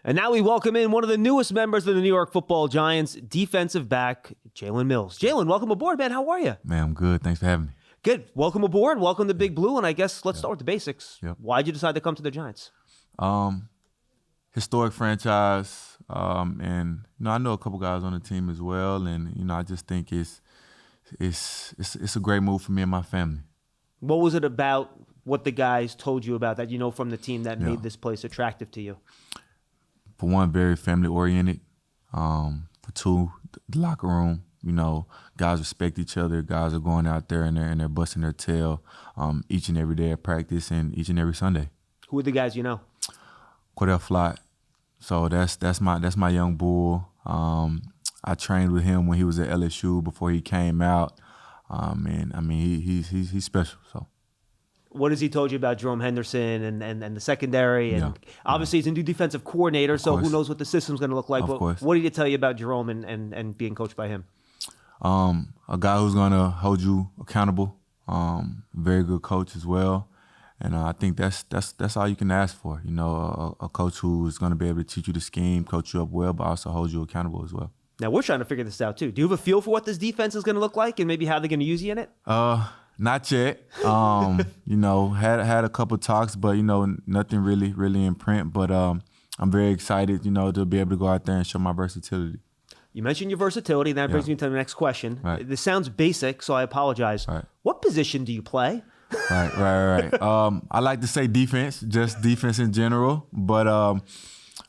And now we welcome in one of the newest members of the New York Football Giants, defensive back Jalen Mills. Jalen, welcome aboard, man. How are you? Man, I'm good. Thanks for having me. Good. Welcome aboard. Welcome to Big Blue. And I guess let's start with the basics. Yep. Why'd you decide to come to the Giants? Historic franchise, and I know a couple guys on the team as well, and I just think it's a great move for me and my family. What was it about what the guys told you about that you know from the team that made this place attractive to you? For one, very family oriented. For two, the locker room. Guys respect each other. Guys are going out there and they're busting their tail each and every day at practice and each and every Sunday. Who are the guys you know? Cordell Flott. So that's my young bull. I trained with him when he was at LSU before he came out. He's special. So. What has he told you about Jerome Henderson and the secondary? And obviously he's a new defensive coordinator, so who knows what the system's going to look like. Of course. What did he tell you about Jerome and being coached by him? A guy who's going to hold you accountable. Very good coach as well. And I think that's all you can ask for. A coach who is going to be able to teach you the scheme, coach you up well, but also hold you accountable as well. Now, we're trying to figure this out, too. Do you have a feel for what this defense is going to look like and maybe how they're going to use you in it? Not yet. Had a couple talks, but, nothing really in print. But I'm very excited, to be able to go out there and show my versatility. You mentioned your versatility, and that brings me to the next question. Right. This sounds basic, so I apologize. Right. What position do you play? Right. I like to say defense, just defense in general, but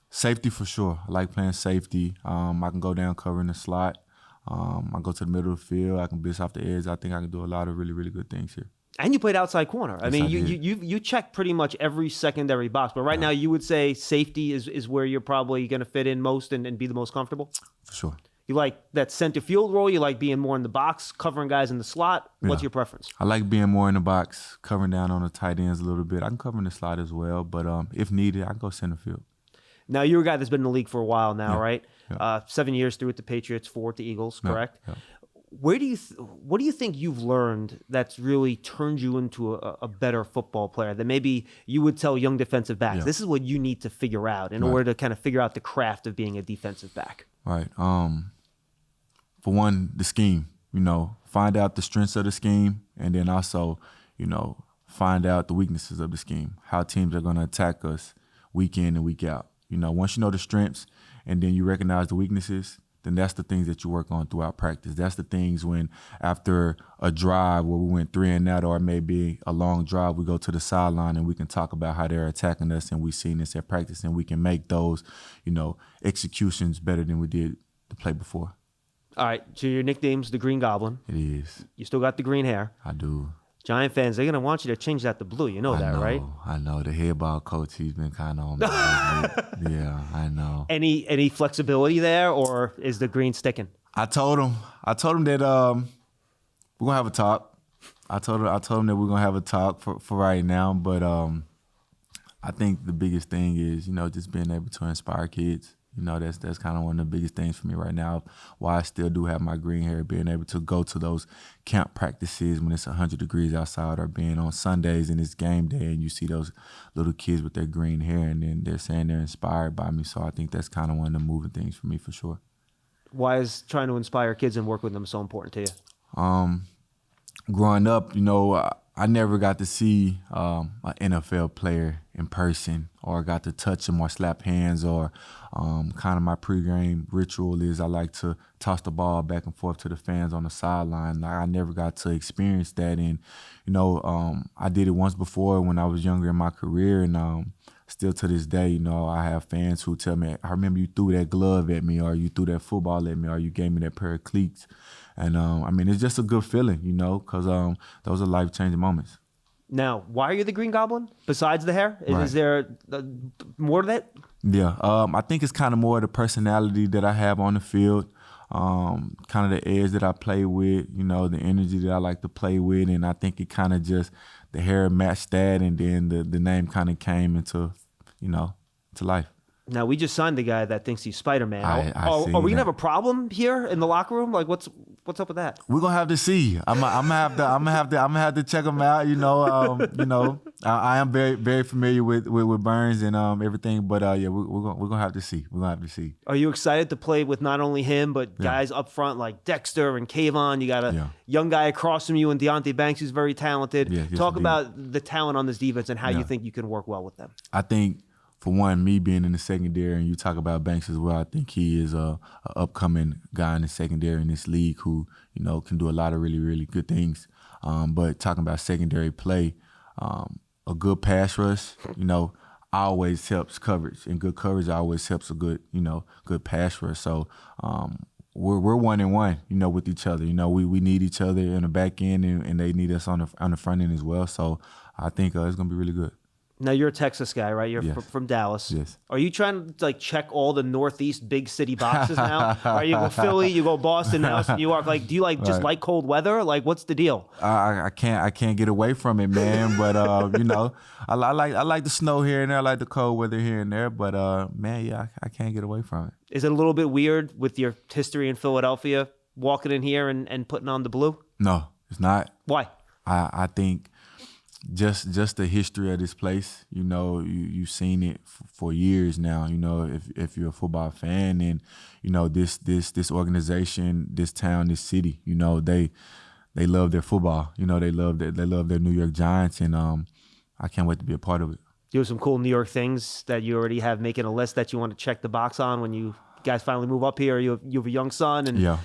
safety for sure. I like playing safety. I can go down covering the slot. I go to the middle of the field. I can blitz off the edge. I think I can do a lot of really, really good things here. And you played outside corner. Yes, you checked pretty much every secondary box, but right now you would say safety is where you're probably going to fit in most and be the most comfortable? For sure. You like that center field role? You like being more in the box, covering guys in the slot? What's your preference? I like being more in the box, covering down on the tight ends a little bit. I can cover in the slot as well, but if needed, I can go center field. Now, you're a guy that's been in the league for a while now, right? Yeah. 7 years through with the Patriots, 4 with the Eagles, correct? Yeah. What do you think you've learned that's really turned you into a better football player that maybe you would tell young defensive backs, this is what you need to figure out in order to kind of figure out the craft of being a defensive back? Right. For one, the scheme, find out the strengths of the scheme, and then also, find out the weaknesses of the scheme, how teams are going to attack us week in and week out. Once you know the strengths and then you recognize the weaknesses, then that's the things that you work on throughout practice. That's the things when after a drive where we went 3 and out, or maybe a long drive, we go to the sideline and we can talk about how they're attacking us, and we've seen this at practice, and we can make those, executions better than we did the play before. All right, so your nickname's the Green Goblin. It is. You still got the green hair. I do. Giant fans, they're going to want you to change that to blue. You know that, right? I know. The head ball coach, he's been kind of on me. Yeah, I know. Any flexibility there, or is the green sticking? I told him that we're going to have a talk. I told him that we're going to have a talk for right now, but I think the biggest thing is, just being able to inspire kids. That's kind of one of the biggest things for me right now. Why I still do have my green hair, being able to go to those camp practices when it's 100 degrees outside, or being on Sundays and it's game day and you see those little kids with their green hair and then they're saying they're inspired by me. So I think that's kind of one of the moving things for me for sure. Why is trying to inspire kids and work with them so important to you? Growing up, I never got to see an NFL player in person, or got to touch them or slap hands, or kind of my pregame ritual is I like to toss the ball back and forth to the fans on the sideline. I never got to experience that, and I did it once before when I was younger in my career, and still to this day, I have fans who tell me, I remember you threw that glove at me, or you threw that football at me, or you gave me that pair of cleats. And, it's just a good feeling, because those are life-changing moments. Now, why are you the Green Goblin, besides the hair? Right. Is there more to that? Yeah, I think it's kind of more the personality that I have on the field, kind of the edge that I play with, the energy that I like to play with. And I think it kind of just, the hair matched that, and then the name kind of came into, to life. Now, we just signed the guy that thinks he's Spider-Man. I Are we seen going to that. have a problem here in the locker room? Like, what's up with that? We're gonna have to see. I'm gonna have to check him out. I am very, very familiar with Burns and everything. But yeah, we're gonna have to see. We're gonna have to see. Are you excited to play with not only him but guys up front like Dexter and Kayvon? You got a young guy across from you and Deontay Banks who's very talented. Yeah, yes, Talk indeed. about the talent on this defense and how you think you can work well with them. I think, for one, me being in the secondary, and you talk about Banks as well, I think he is a upcoming guy in the secondary in this league who, can do a lot of really, really good things. But talking about secondary play, a good pass rush, always helps coverage, and good coverage always helps a good, good pass rush. So we're 1-1, with each other. We need each other in the back end, and they need us on the front end as well. So I think it's gonna be really good. Now, you're a Texas guy, right? You're Yes. from Dallas. Yes. Are you trying to check all the Northeast big city boxes now? Right, you go Philly, you go Boston, now it's New York. Do you just like cold weather? What's the deal? I can't get away from it, man. But I like the snow here and there. I like the cold weather here and there. But man, I can't get away from it. Is it a little bit weird with your history in Philadelphia, walking in here and putting on the blue? No, it's not. Why? I think just the history of this place, you've seen it for years now. If you're a football fan, and this organization, this town, this city, they love their football. They love their New York Giants, and I can't wait to be a part of it. Do you have some cool New York things that you already have making a list that you want to check the box on when you guys finally move up here? You have a young son, and yeah.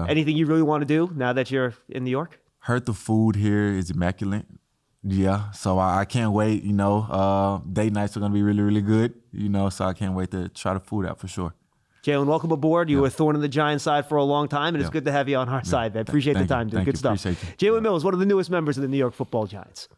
Anything you really want to do now that you're in New York? Heard the food here is immaculate. Yeah, so I can't wait. Date nights are gonna be really, really good. So I can't wait to try the food out for sure. Jalen, welcome aboard. You were a thorn in the Giants side for a long time, and it's good to have you on our side, man. Appreciate the time, dude. Good stuff. Jalen Mills, one of the newest members of the New York Football Giants.